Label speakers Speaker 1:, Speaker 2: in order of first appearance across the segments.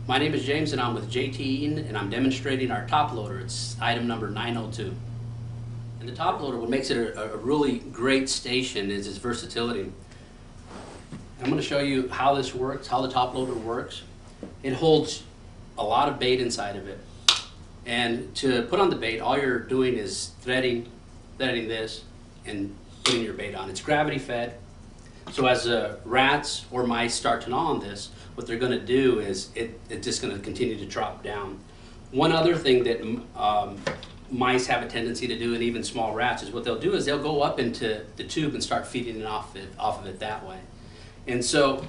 Speaker 1: My name is James and I'm with JT Eaton and I'm demonstrating our top loader. It's item number 902. And the top loader, what makes it a really great station is its versatility. I'm going to show you how this works, how the top loader works. It holds a lot of bait inside of it. And to put on the bait, all you're doing is threading this and putting your bait on. It's gravity fed. So as rats or mice start to gnaw on this, what they're going to do is it's just going to continue to drop down. One other thing that mice have a tendency to do, and even small rats, is what they'll do is they'll go up into the tube and start feeding it off of it that way. And so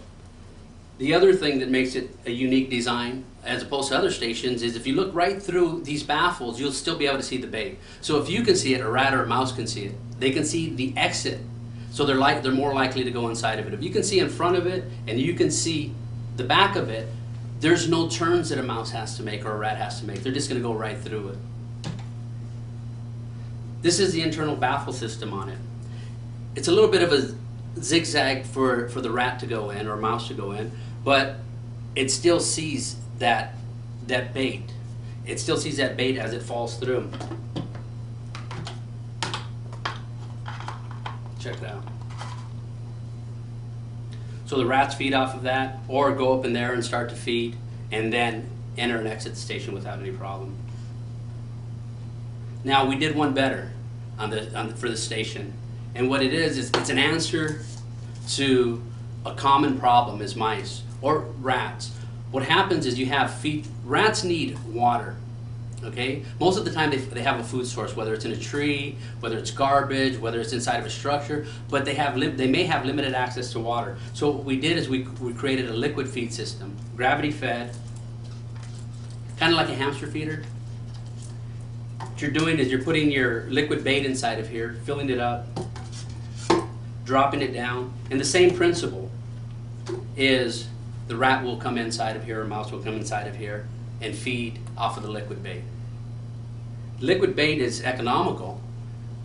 Speaker 1: the other thing that makes it a unique design as opposed to other stations is if you look right through these baffles, you'll still be able to see the bait. So if you can see it, a rat or a mouse can see it. They can see the exit. So they're more likely to go inside of it. If you can see in front of it and you can see the back of it, there's no turns that a mouse has to make or a rat has to make. They're just going to go right through it. This is the internal baffle system on it. It's a little bit of a zigzag for the rat to go in or a mouse to go in, but it still sees that bait. It still sees that bait as it falls through. Check it out. So the rats feed off of that, or go up in there and start to feed, and then enter and exit the station without any problem. Now we did one better for the station, and what it is it's an answer to a common problem is mice or rats. What happens is rats need water. Okay? Most of the time they have a food source, whether it's in a tree, whether it's garbage, whether it's inside of a structure, but they may have limited access to water. So what we did is we created a liquid feed system, gravity fed, kind of like a hamster feeder. What you're doing is you're putting your liquid bait inside of here, filling it up, dropping it down, and the same principle is the rat will come inside of here, or mouse will come inside of here and feed off of the liquid bait. Liquid bait is economical,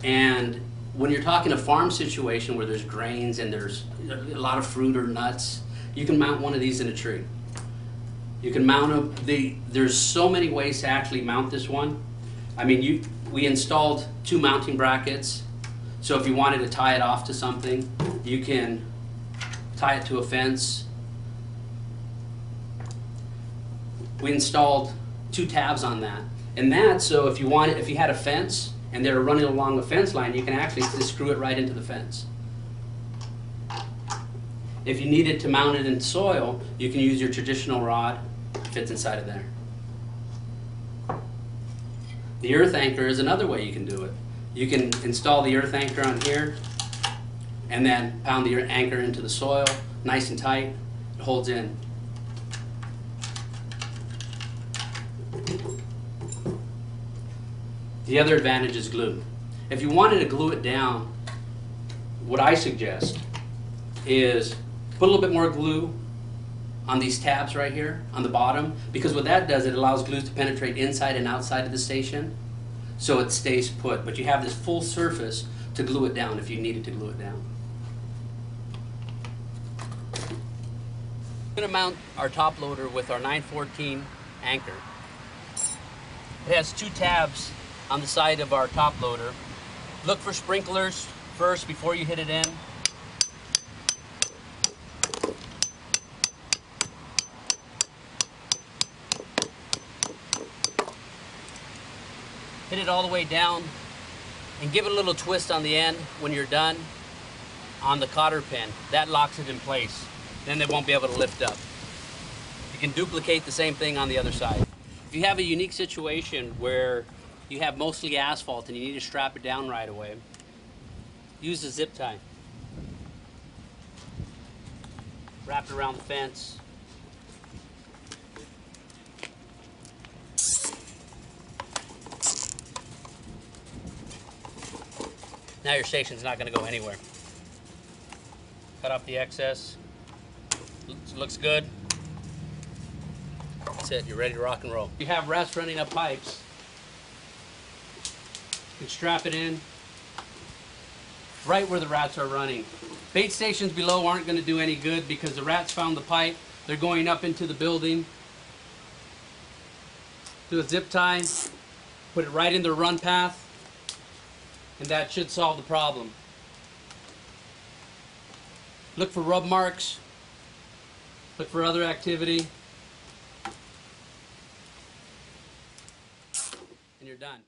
Speaker 1: and when you're talking a farm situation where there's grains and there's a lot of fruit or nuts, you can mount one of these in a tree. You can mount them. There's so many ways to actually mount this one. I mean, we installed 2 mounting brackets, so if you wanted to tie it off to something, you can tie it to a fence. We installed 2 tabs on that, and so if you had a fence and they were running along the fence line, you can actually just screw it right into the fence. If you needed to mount it in soil, you can use your traditional rod. It fits inside of there. The earth anchor is another way you can do it. You can install the earth anchor on here and then pound the anchor into the soil, nice and tight. It holds in. The other advantage is glue. If you wanted to glue it down, what I suggest is put a little bit more glue on these tabs right here on the bottom, because what that does, it allows glue to penetrate inside and outside of the station so it stays put, but you have this full surface to glue it down if you needed to glue it down. We're going to mount our top loader with our 914 anchor. It has 2 tabs on the side of our top loader. Look for sprinklers first before you hit it in. Hit it all the way down and give it a little twist on the end when you're done on the cotter pin. That locks it in place. Then they won't be able to lift up. You can duplicate the same thing on the other side. If you have a unique situation where you have mostly asphalt and you need to strap it down right away, use a zip tie. Wrap it around the fence. Now your station's not going to go anywhere. Cut off the excess. Looks good. That's it. You're ready to rock and roll. You have rats running up pipes. You can strap it in right where the rats are running. Bait stations below aren't going to do any good because the rats found the pipe. They're going up into the building. do a zip tie, put it right in the run path, and that should solve the problem. Look for rub marks, look for other activity, and you're done.